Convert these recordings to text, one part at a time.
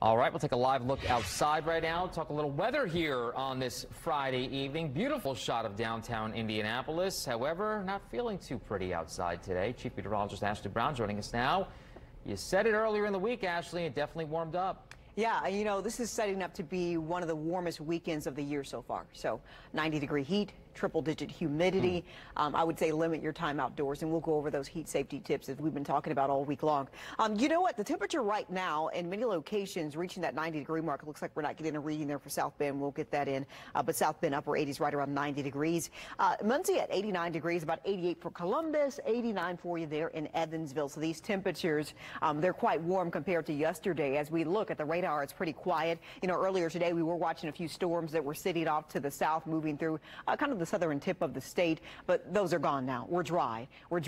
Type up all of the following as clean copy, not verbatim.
All right, we'll take a live look outside right now. Talk a little weather here on this Friday evening. Beautiful shot of downtown Indianapolis. However, not feeling too pretty outside today. Chief Meteorologist Ashley Brown joining us now. You said it earlier in the week, Ashley. It definitely warmed up. Yeah, you know, this is setting up to be one of the warmest weekends of the year so far. So 90-degree heat, triple-digit humidity. I would say limit your time outdoors, and we'll go over those heat safety tips that we've been talking about all week long. You know what? The temperature right now in many locations reaching that 90-degree mark. It looks like we're not getting a reading there for South Bend. We'll get that in. But South Bend, upper 80s, right around 90 degrees. Muncie at 89 degrees, about 88 for Columbus, 89 for you there in Evansville. So these temperatures, they're quite warm compared to yesterday. As we look at the radar, it's pretty quiet. You know, earlier today, we were watching a few storms that were sitting off to the south, moving through kind of the southern tip of the state, but those are gone now. We're dry. We're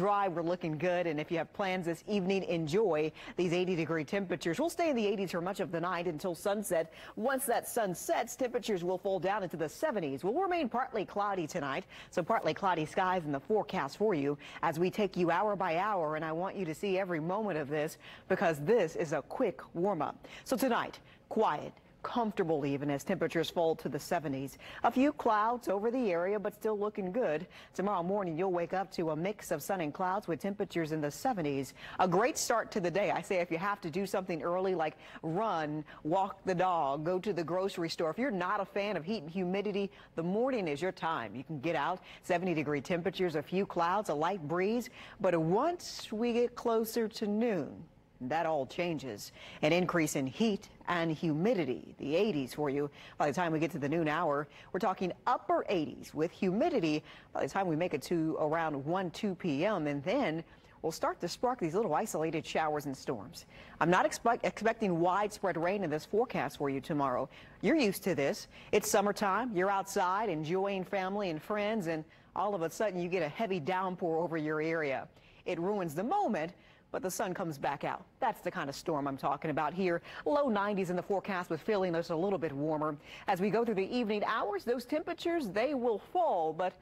looking good, and if you have plans this evening, enjoy these 80-degree temperatures. We'll stay in the 80s for much of the night until sunset. Once that sun sets, temperatures will fall down into the 70s. We'll remain partly cloudy tonight, so partly cloudy skies in the forecast for you as we take you hour by hour, and I want you to see every moment of this because this is a quick warm-up. So tonight, quiet, comfortable even as temperatures fall to the 70s. A few clouds over the area, but still looking good. Tomorrow morning, you'll wake up to a mix of sun and clouds with temperatures in the 70s. A great start to the day. I say if you have to do something early like run, walk the dog, go to the grocery store. If you're not a fan of heat and humidity, the morning is your time. You can get out. 70-degree temperatures, a few clouds, a light breeze. But once we get closer to noon, that all changes. An increase in heat and humidity, the 80s for you. By the time we get to the noon hour, we're talking upper 80s with humidity by the time we make it to around 1, 2 p.m. And then we'll start to spark these little isolated showers and storms. I'm not expecting widespread rain in this forecast for you tomorrow. You're used to this. It's summertime. You're outside enjoying family and friends, and all of a sudden you get a heavy downpour over your area. It ruins the moment, but the sun comes back out. That's the kind of storm I'm talking about here. Low 90s in the forecast with feeling just a little bit warmer. As we go through the evening hours, those temperatures, they will fall, but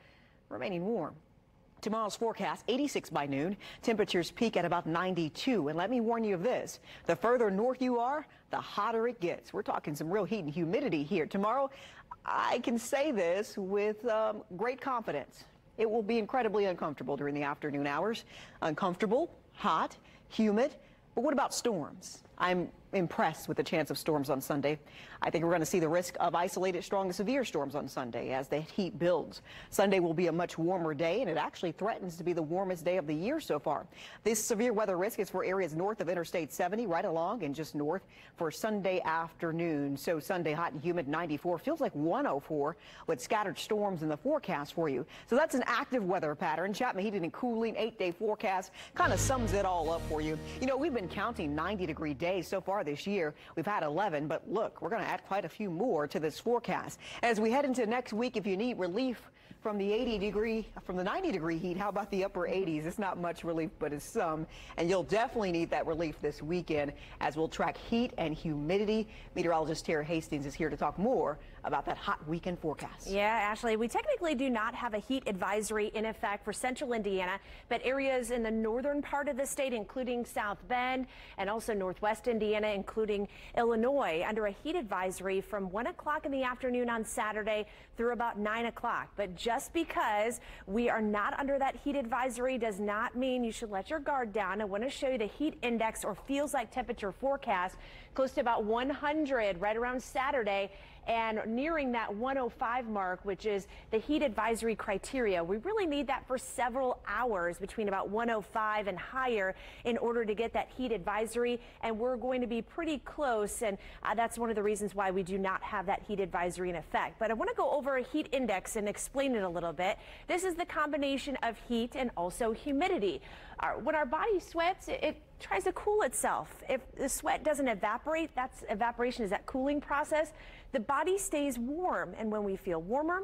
remaining warm. Tomorrow's forecast, 86 by noon. Temperatures peak at about 92. And let me warn you of this. The further north you are, the hotter it gets. We're talking some real heat and humidity here. Tomorrow, I can say this with great confidence. It will be incredibly uncomfortable during the afternoon hours. Uncomfortable, hot, humid. But what about storms? I'm impressed with the chance of storms on Sunday. I think we're going to see the risk of isolated strong to severe storms on Sunday as the heat builds. Sunday will be a much warmer day, and it actually threatens to be the warmest day of the year so far. This severe weather risk is for areas north of Interstate 70, right along and just north for Sunday afternoon. So Sunday hot and humid, 94, feels like 104 with scattered storms in the forecast for you. So that's an active weather pattern. Chapman Heating and Cooling 8-day forecast kind of sums it all up for you. You know, we've been counting 90-degree days so far this year. We've had 11, but look, we're going to add quite a few more to this forecast. As we head into next week, if you need relief from the 90-degree heat, how about the upper 80s? It's not much relief, but it's some. And you'll definitely need that relief this weekend as we'll track heat and humidity. Meteorologist Tara Hastings is here to talk more about that hot weekend forecast. Yeah, Ashley, we technically do not have a heat advisory in effect for central Indiana, but areas in the northern part of the state, including South Bend and also northwest Indiana, including Illinois, under a heat advisory from 1 o'clock in the afternoon on Saturday through about 9 o'clock. But just because we are not under that heat advisory does not mean you should let your guard down. I want to show you the heat index or feels like temperature forecast close to about 100 right around Saturday, and nearing that 105 mark, which is the heat advisory criteria. We really need that for several hours between about 105 and higher in order to get that heat advisory, and we're going to be pretty close, and that's one of the reasons why we do not have that heat advisory in effect. But I want to go over a heat index and explain it a little bit. This is the combination of heat and also humidity. When our body sweats, it tries to cool itself. If the sweat doesn't evaporate, that's evaporation is that cooling process. The body stays warm, and when we feel warmer,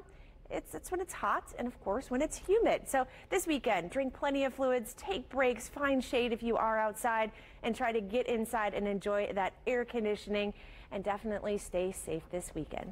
it's when it's hot, and of course when it's humid. So this weekend, drink plenty of fluids, take breaks, find shade if you are outside, and try to get inside and enjoy that air conditioning, and definitely stay safe this weekend.